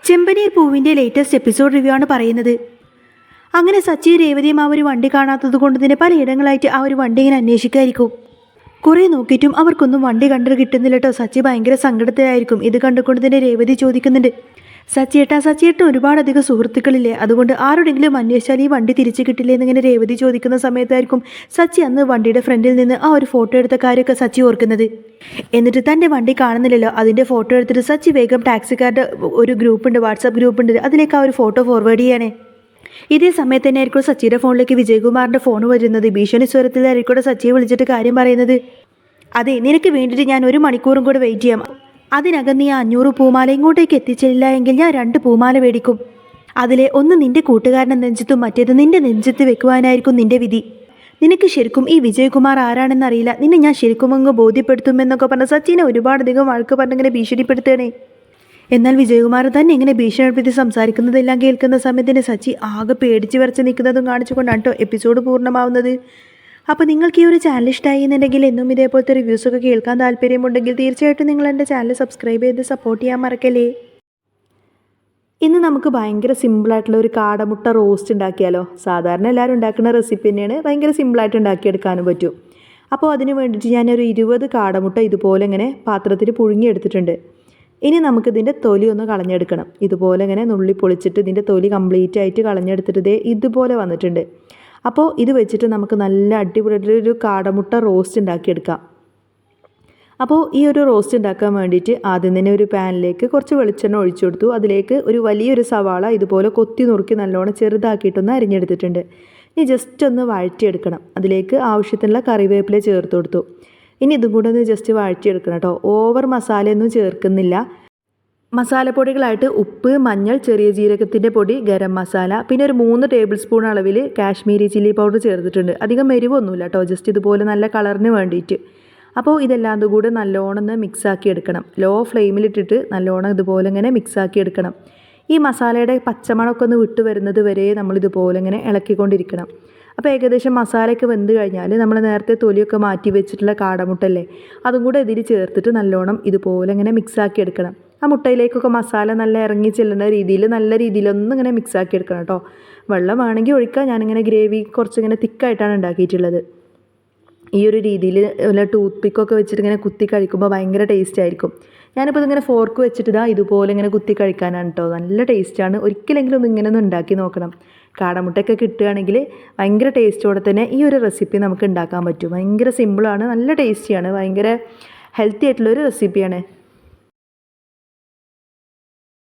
ചെമ്പനീർ പൂവിൻ്റെ latest episode review ആണ് പറയുന്നത്. അങ്ങനെ സച്ചിയും രേവതിയും ആ ഒരു വണ്ടി കാണാത്തത് കൊണ്ട് തന്നെ പലയിടങ്ങളായിട്ട് ആ ഒരു വണ്ടി ഇങ്ങനെ അന്വേഷിക്കായിരിക്കും. കുറേ നോക്കിയിട്ടും അവർക്കൊന്നും വണ്ടി കണ്ടു കിട്ടുന്നില്ല കേട്ടോ. സച്ചി ഭയങ്കര സങ്കടത്തിലായിരിക്കും. ഇത് കണ്ടുകൊണ്ട് തന്നെ രേവതി ചോദിക്കുന്നുണ്ട്, സച്ചിയേട്ടൻ ഒരുപാടധികം സുഹൃത്തുക്കളില്ലേ, അതുകൊണ്ട് ആരോടെങ്കിലും അന്വേഷിച്ചാൽ ഈ വണ്ടി തിരിച്ചു കിട്ടില്ലേ എന്നിങ്ങനെ രേവതി ചോദിക്കുന്ന സമയത്തായിരിക്കും സച്ചി അന്ന് വണ്ടിയുടെ ഫ്രണ്ടിൽ നിന്ന് ആ ഒരു ഫോട്ടോ എടുത്ത കാര്യമൊക്കെ സച്ചി ഓർക്കുന്നത്. എന്നിട്ട് തൻ്റെ വണ്ടി കാണുന്നില്ലല്ലോ, അതിൻ്റെ ഫോട്ടോ എടുത്തിട്ട് സച്ചി വേഗം ടാക്സിക്കാരുടെ ഒരു ഗ്രൂപ്പുണ്ട്, വാട്സാപ്പ് ഗ്രൂപ്പുണ്ട്, അതിലേക്ക് ആ ഒരു ഫോട്ടോ ഫോർവേഡ് ചെയ്യണേ. ഇതേ സമയത്ത് തന്നെ ആയിരിക്കും സച്ചിയുടെ ഫോണിലേക്ക് വിജയകുമാറിൻ്റെ ഫോൺ വരുന്നത്. ഭീഷണി സ്വരത്തിലായിരിക്കും സച്ചിയെ വിളിച്ചിട്ട് കാര്യം പറയുന്നത്. അതെ, നിനക്ക് വേണ്ടിയിട്ട് ഞാൻ 1 മണിക്കൂറും കൂടെ വെയിറ്റ് ചെയ്യാം. അതിനകം നീ 500 പൂമാല ഇങ്ങോട്ടേക്ക് എത്തിച്ചില്ല എങ്കിൽ ഞാൻ 2 പൂമാല മേടിക്കും. അതിലെ ഒന്ന് നിന്റെ കൂട്ടുകാരൻ്റെ നെഞ്ചത്തും മറ്റേത് നിന്റെ നെഞ്ചത്ത് വെക്കുവാനായിരിക്കും നിന്റെ വിധി. നിനക്ക് ശരിക്കും ഈ വിജയകുമാർ ആരാണെന്നറിയില്ല, നിന്നെ ഞാൻ ശരിക്കും അങ്ങ് ബോധ്യപ്പെടുത്തുമെന്നൊക്കെ പറഞ്ഞ സച്ചിനെ ഒരുപാടധികം വഴക്ക് പറഞ്ഞിങ്ങനെ ഭീഷണിപ്പെടുത്തണേ. എന്നാൽ വിജയകുമാർ തന്നെ ഇങ്ങനെ ഭീഷണിപ്പെടുത്തി സംസാരിക്കുന്നതെല്ലാം കേൾക്കുന്ന സമയത്തിന് സച്ചി ആകെ പേടിച്ച് വരച്ച് നിൽക്കുന്നതും കാണിച്ചുകൊണ്ടാണ് കേട്ടോ എപ്പിസോഡ് പൂർണ്ണമാവുന്നത്. അപ്പോൾ നിങ്ങൾക്ക് ഈ ഒരു ചാനൽ ഇഷ്ടമായി എന്നുണ്ടെങ്കിൽ എന്നും ഇതേപോലത്തെ റിവ്യൂസൊക്കെ കേൾക്കാൻ താല്പര്യമുണ്ടെങ്കിൽ തീർച്ചയായിട്ടും നിങ്ങൾ എൻ്റെ ചാനൽ സബ്സ്ക്രൈബ് ചെയ്ത് സപ്പോർട്ട് ചെയ്യാൻ മറക്കല്ലേ. ഇന്ന് നമുക്ക് ഭയങ്കര സിമ്പിളായിട്ടുള്ള ഒരു കാടമുട്ട റോസ്റ്റ് ഉണ്ടാക്കിയാലോ. സാധാരണ എല്ലാവരും ഉണ്ടാക്കുന്ന റെസിപ്പി തന്നെയാണ്, ഭയങ്കര സിമ്പിളായിട്ട് ഉണ്ടാക്കിയെടുക്കാനും പറ്റും. അപ്പോൾ അതിന് വേണ്ടിയിട്ട് ഞാനൊരു 20 കാടമുട്ട ഇതുപോലെ ഇങ്ങനെ പാത്രത്തിൽ പുഴുങ്ങിയെടുത്തിട്ടുണ്ട്. ഇനി നമുക്കിതിൻ്റെ തൊലി ഒന്ന് കളഞ്ഞെടുക്കണം. ഇതുപോലെ ഇങ്ങനെ നുള്ളി പൊളിച്ചിട്ട് ഇതിൻ്റെ തൊലി കംപ്ലീറ്റ് ആയിട്ട് കളഞ്ഞെടുത്തിട്ട് ഇതുപോലെ വന്നിട്ടുണ്ട്. അപ്പോൾ ഇത് വെച്ചിട്ട് നമുക്ക് നല്ല അടിപൊളിയായിട്ടൊരു കാടമുട്ട റോസ്റ്റ് ഉണ്ടാക്കിയെടുക്കാം. അപ്പോൾ ഈ ഒരു റോസ്റ്റ് ഉണ്ടാക്കാൻ വേണ്ടിയിട്ട് ആദ്യം തന്നെ ഒരു പാനിലേക്ക് കുറച്ച് വെളിച്ചെണ്ണ ഒഴിച്ചു കൊടുത്തു. അതിലേക്ക് ഒരു വലിയൊരു സവാള ഇതുപോലെ കൊത്തി നുറുക്കി നല്ലോണം ചെറുതാക്കിയിട്ടൊന്ന് അരിഞ്ഞെടുത്തിട്ടുണ്ട്. ഇനി ജസ്റ്റ് ഒന്ന് വഴറ്റിയെടുക്കണം. അതിലേക്ക് ആവശ്യത്തിനുള്ള കറിവേപ്പില ചേർത്ത് കൊടുത്തു. ഇനി ഇതും കൂടെ ഒന്ന് ജസ്റ്റ് വഴറ്റിയെടുക്കണം കേട്ടോ. ഓവർ മസാലയൊന്നും ചേർക്കുന്നില്ല. മസാലപ്പൊടികളായിട്ട് ഉപ്പ്, മഞ്ഞൾ, ചെറിയ ജീരകത്തിൻ്റെ പൊടി, ഗരം മസാല, പിന്നെ ഒരു 3 ടേബിൾ സ്പൂൺ അളവിൽ കാശ്മീരി ചില്ലി പൗഡർ ചേർത്തിട്ടുണ്ട്. അധികം എരിവൊന്നുമില്ല കേട്ടോ, ജസ്റ്റ് ഇതുപോലെ നല്ല കളറിന് വേണ്ടിയിട്ട്. അപ്പോൾ ഇതെല്ലാം കൂടെ നല്ലോണം ഒന്ന് മിക്സാക്കി എടുക്കണം. ലോ ഫ്ലെയിമിലിട്ടിട്ട് നല്ലോണം ഇതുപോലെ ഇങ്ങനെ മിക്സാക്കി എടുക്കണം. ഈ മസാലയുടെ പച്ചമണമൊക്കെ ഒന്ന് വിട്ട് വരുന്നത് വരെ നമ്മളിതുപോലെ ഇങ്ങനെ ഇളക്കിക്കൊണ്ടിരിക്കണം. അപ്പോൾ ഏകദേശം മസാലയൊക്കെ വെന്ത് കഴിഞ്ഞാൽ നമ്മൾ നേരത്തെ തൊലിയൊക്കെ മാറ്റി വെച്ചിട്ടുള്ള കാടമുട്ടല്ലേ, അതും കൂടെ ഇതിൽ ചേർത്തിട്ട് നല്ലോണം ഇതുപോലെ ഇങ്ങനെ മിക്സാക്കി എടുക്കണം. ആ മുട്ടയിലേക്കൊക്കെ മസാല നല്ല ഇറങ്ങി ചെല്ലുന്ന രീതിയിൽ നല്ല രീതിയിലൊന്നും ഇങ്ങനെ മിക്സാക്കി എടുക്കണം കേട്ടോ. വെള്ളം വേണമെങ്കിൽ ഒഴിക്കാം. ഞാനിങ്ങനെ ഗ്രേവി കുറച്ചിങ്ങനെ തിക്കായിട്ടാണ് ഉണ്ടാക്കിയിട്ടുള്ളത്. ഈ ഒരു രീതിയിൽ വല്ല ടൂത്ത് പിക്കൊക്കെ വെച്ചിട്ട് ഇങ്ങനെ കുത്തി കഴിക്കുമ്പോൾ ഭയങ്കര ടേസ്റ്റ് ആയിരിക്കും. ഞാനിപ്പോൾ ഇതിങ്ങനെ ഫോർക്ക് വെച്ചിട്ട് ഇതുപോലെ ഇങ്ങനെ കുത്തി കഴിക്കാനാണ് കേട്ടോ. നല്ല ടേസ്റ്റാണ്. ഒരിക്കലെങ്കിലും ഒന്ന് ഇങ്ങനെ ഒന്ന് ഉണ്ടാക്കി നോക്കണം. കാടമുട്ടയൊക്കെ കിട്ടുകയാണെങ്കിൽ ഭയങ്കര ടേസ്റ്റോടെ തന്നെ ഈ ഒരു റെസിപ്പി നമുക്ക് ഉണ്ടാക്കാൻ പറ്റും. ഭയങ്കര സിമ്പിളാണ്, നല്ല ടേസ്റ്റിയാണ്, ഭയങ്കര ഹെൽത്തി ആയിട്ടുള്ളൊരു റെസിപ്പിയാണ്.